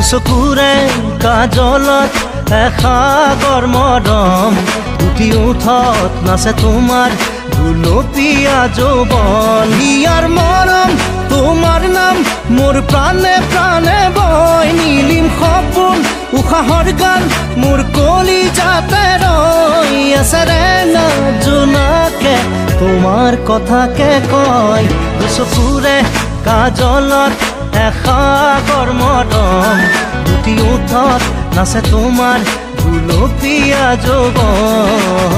দুচকুৰে কাজলত এসাগৰ মৰম উঠি উঠত নাচে তোমাৰ গুলপীয়া যৌৱন ইয়াৰ মৰম তোমাৰ নাম মোৰ প্ৰাণে প্ৰাণে বয় নীলিম সপোন উশাহৰ গান মোৰ কলিজাতে ৰৈ আছে ৰেঙা জোনাকে তোমাৰ কথাকে কয় দুচকুৰে কাজলত এসাগৰ মৰম উঠি উঠত নাচে তোমাৰ গুলপীয়া যৌৱন